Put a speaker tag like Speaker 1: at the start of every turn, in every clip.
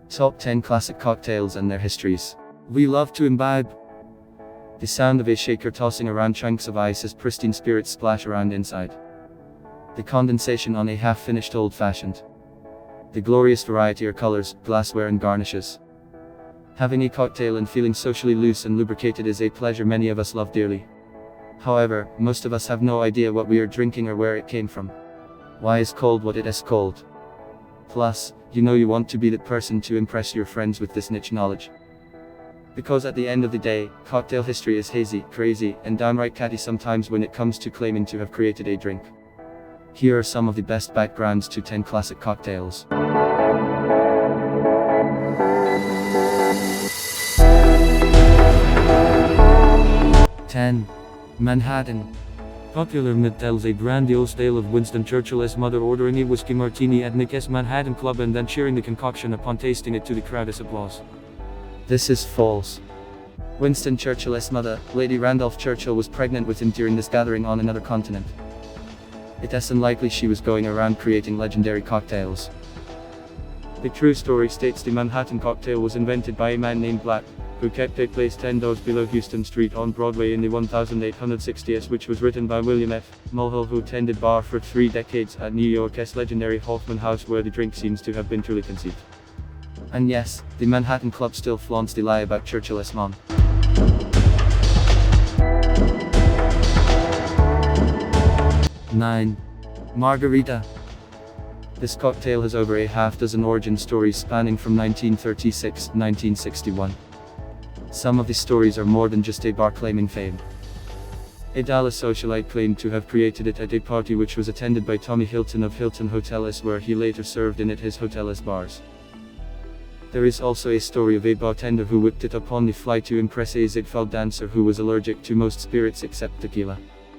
Speaker 1: Top 10 classic cocktails and their histories. We love to imbibe. The sound of a shaker tossing around chunks of ice as pristine spirits splash around inside. The condensation on a half-finished old-fashioned. The glorious variety of colors, glassware and garnishes. Having a cocktail and feeling socially loose and lubricated is a pleasure many of us love dearly. However, most of us have no idea what we are drinking or where it came from. Why is called what it is called. Plus, you know you want to be the person to impress your friends with this niche knowledge. Because at the end of the day, cocktail history is hazy, crazy, and downright catty sometimes when it comes to claiming to have created a drink. Here are some of the best backgrounds to 10 classic cocktails. 10. Manhattan.
Speaker 2: Popular myth tells a grandiose tale of Winston Churchill's mother ordering a whiskey martini at Nick's Manhattan Club and then cheering the concoction upon tasting it to the crowd's applause.
Speaker 1: This is false. Winston Churchill's mother, Lady Randolph Churchill, was pregnant with him during this gathering on another continent. It is unlikely she was going around creating legendary cocktails.
Speaker 2: The true story states the Manhattan cocktail was invented by a man named Black, who kept a place 10 doors below Houston Street on Broadway in the 1860s, which was written by William F. Mulhall, who tended bar for 3 decades at New York's legendary Hoffman House, where the drink seems to have been truly conceived.
Speaker 1: And yes, the Manhattan Club still flaunts the lie about Churchill's mom. 9. Margarita. This cocktail has over a half-dozen origin stories spanning from 1936 to 1961. Some of the stories are more than just a bar claiming fame. A Dallas socialite claimed to have created it at a party which was attended by Tommy Hilton of Hilton Hotels, where he later served in at his hotel's bars. There is also a story of a bartender who whipped it up on the fly to impress a Ziegfeld dancer who was allergic to most spirits except tequila.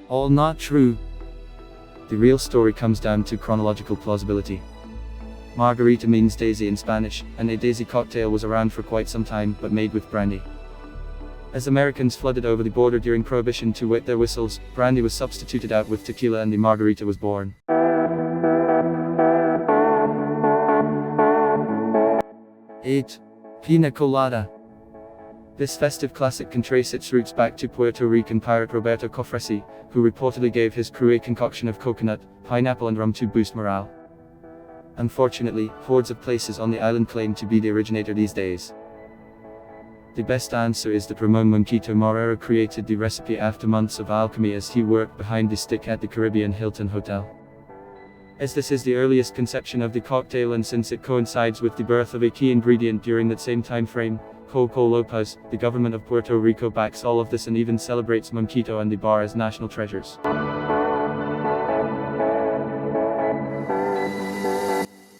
Speaker 1: All not true. The real story comes down to chronological plausibility. Margarita means daisy in Spanish, and a daisy cocktail was around for quite some time, but made with brandy. As Americans flooded over the border during Prohibition to wet their whistles, brandy was substituted out with tequila and the margarita was born. 8. Pina Colada. This festive classic can trace its roots back to Puerto Rican pirate Roberto Cofresi, who reportedly gave his crew a concoction of coconut, pineapple and rum to boost morale. Unfortunately, hordes of places on the island claim to be the originator these days. The best answer is that Ramon Monquito Marrero created the recipe after months of alchemy as he worked behind the stick at the Caribbean Hilton Hotel. As this is the earliest conception of the cocktail and since it coincides with the birth of a key ingredient during that same time frame, Coco Lopez, the government of Puerto Rico backs all of this and even celebrates Monquito and the bar as national treasures.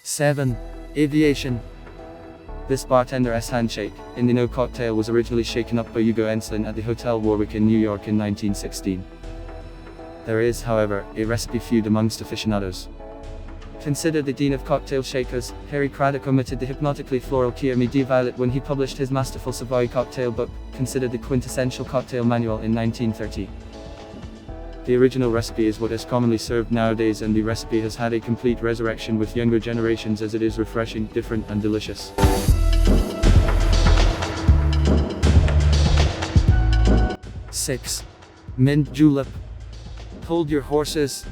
Speaker 1: 7. Aviation. This bartender's handshake, in the no cocktail, was originally shaken up by Hugo Enslin at the Hotel Warwick in New York in 1916. There is, however, a recipe feud amongst aficionados. Considered the dean of cocktail shakers, Harry Craddock omitted the hypnotically floral Kier Midi Violet when he published his masterful Savoy cocktail book, considered the quintessential cocktail manual in 1930. The original recipe is what is commonly served nowadays, and the recipe has had a complete resurrection with younger generations as it is refreshing, different and delicious. 6. Mint Julep. Hold your horses.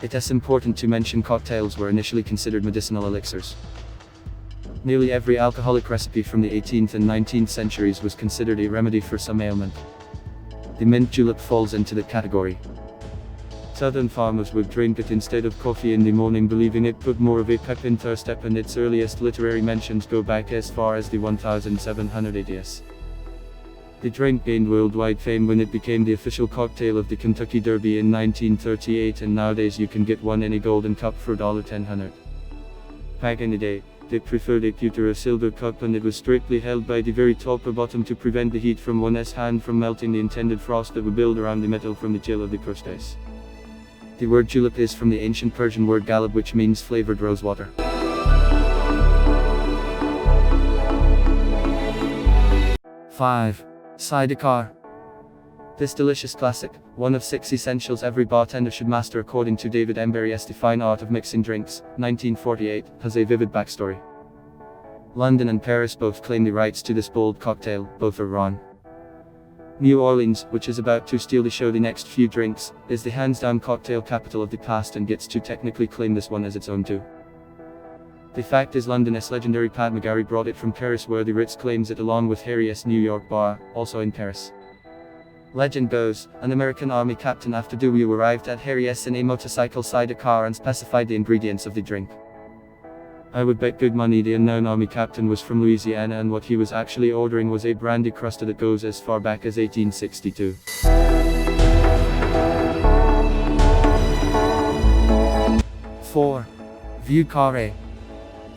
Speaker 1: It is important to mention cocktails were initially considered medicinal elixirs. Nearly every alcoholic recipe from the 18th and 19th centuries was considered a remedy for some ailment. The mint julep falls into that category. Southern farmers would drink it instead of coffee in the morning, believing it put more of a pep in their step, and its earliest literary mentions go back as far as the 1780s. The drink gained worldwide fame when it became the official cocktail of the Kentucky Derby in 1938, and nowadays you can get one in a golden cup for $1.10. Back in the day, they preferred a pewter or silver cup, and it was strictly held by the very top or bottom to prevent the heat from one's hand from melting the intended frost that would build around the metal from the chill of the crustes. The word julep is from the ancient Persian word galab, which means flavored rosewater. 5. Sidecar. This delicious classic, one of 6 essentials every bartender should master according to David Embury's The Fine Art of Mixing Drinks, 1948, has a vivid backstory. London and Paris both claim the rights to this bold cocktail, both are wrong. New Orleans, which is about to steal the show the next few drinks, is the hands-down cocktail capital of the past and gets to technically claim this one as its own too. The fact is London's legendary Pat McGarry brought it from Paris where the Ritz claims it along with Harry's New York bar, also in Paris. Legend goes, an American Army captain after Dewey arrived at Harry's in a motorcycle sidecar and specified the ingredients of the drink. I would bet good money the unknown Army captain was from Louisiana and what he was actually ordering was a brandy cruster that goes as far back as 1862. Four. Vieux Carré.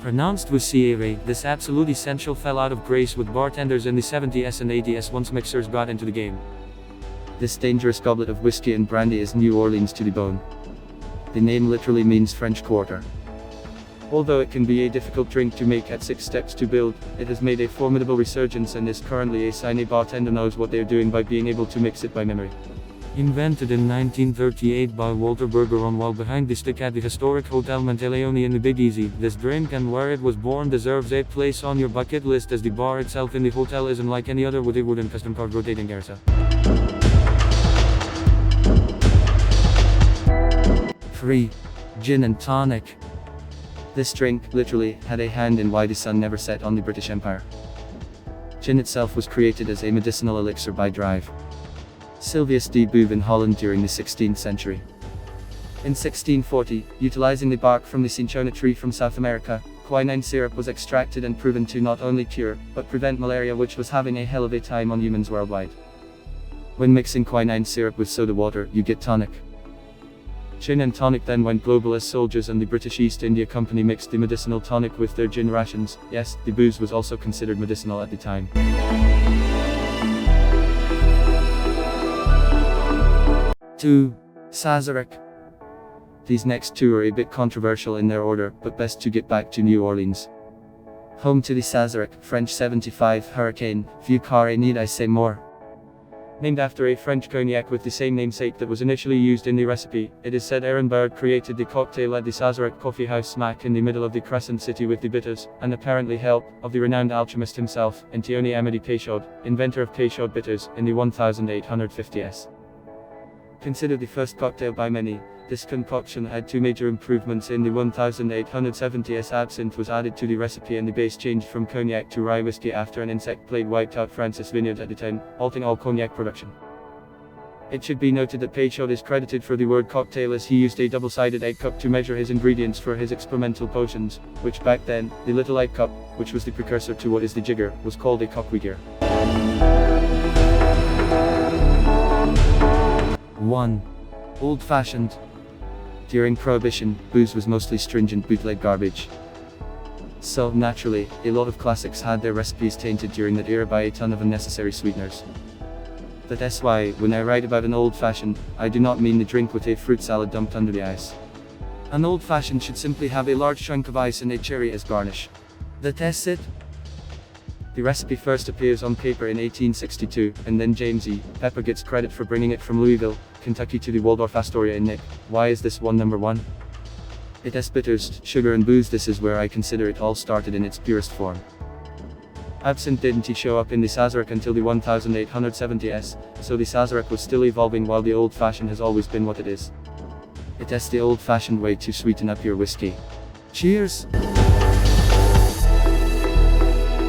Speaker 2: Pronounced with CARE, this absolute essential fell out of grace with bartenders in the 70s and 80s once mixers got into the game.
Speaker 1: This dangerous goblet of whiskey and brandy is New Orleans to the bone. The name literally means French Quarter. Although it can be a difficult drink to make at 6 steps to build, it has made a formidable resurgence and is currently a sign a bartender knows what they're doing by being able to mix it by memory.
Speaker 2: Invented in 1938 by Walter Bergeron while behind the stick at the historic Hotel Monteleone in the Big Easy, this drink and where it was born deserves a place on your bucket list as the bar itself in the hotel isn't like any other with a wooden custom card rotating garza.
Speaker 1: 3. Gin and tonic. This drink, literally, had a hand in why the sun never set on the British Empire. Gin itself was created as a medicinal elixir by Drive Sylvius de Boeve in Holland during the 16th century. In 1640, utilizing the bark from the cinchona tree from South America, quinine syrup was extracted and proven to not only cure, but prevent malaria which was having a hell of a time on humans worldwide. When mixing quinine syrup with soda water, you get tonic. Gin and tonic then went global as soldiers and the British East India Company mixed the medicinal tonic with their gin rations. Yes, the booze was also considered medicinal at the time. 2. Sazaric. These next two are a bit controversial in their order, but best to get back to New Orleans. Home to the Sazaric, French 75 Hurricane, Vieux Carré, need I say more?
Speaker 2: Named after a French cognac with the same namesake that was initially used in the recipe, it is said Aaron Baird created the cocktail at the Sazaric coffee house smack in the middle of the Crescent City with the bitters, and apparently help, of the renowned alchemist himself, Antoine Amédée Peychaud, inventor of Peychaud bitters, in the 1850s. Considered the first cocktail by many, this concoction had two major improvements. In the 1870s, absinthe was added to the recipe and the base changed from cognac to rye whiskey after an insect plague wiped out France's vineyard at the time, halting all cognac production. It should be noted that Peychaud is credited for the word cocktail as he used a double-sided egg cup to measure his ingredients for his experimental potions, which back then, the little egg cup, which was the precursor to what is the jigger, was called a coquille.
Speaker 1: 1. Old-fashioned. During Prohibition, booze was mostly stringent bootleg garbage. So, naturally, a lot of classics had their recipes tainted during that era by a ton of unnecessary sweeteners. That's why, when I write about an old-fashioned, I do not mean the drink with a fruit salad dumped under the ice. An old-fashioned should simply have a large chunk of ice and a cherry as garnish. That's it. The recipe first appears on paper in 1862, and then James E. Pepper gets credit for bringing it from Louisville, Kentucky to the Waldorf Astoria in Nick. Why is this one number one? It has bitters, sugar and booze. This is where I consider it all started in its purest form. Absinthe didn't show up in the Sazaric until the 1870s, so the Sazaric was still evolving while the old-fashioned has always been what it is. It is the old-fashioned way to sweeten up your whiskey. Cheers!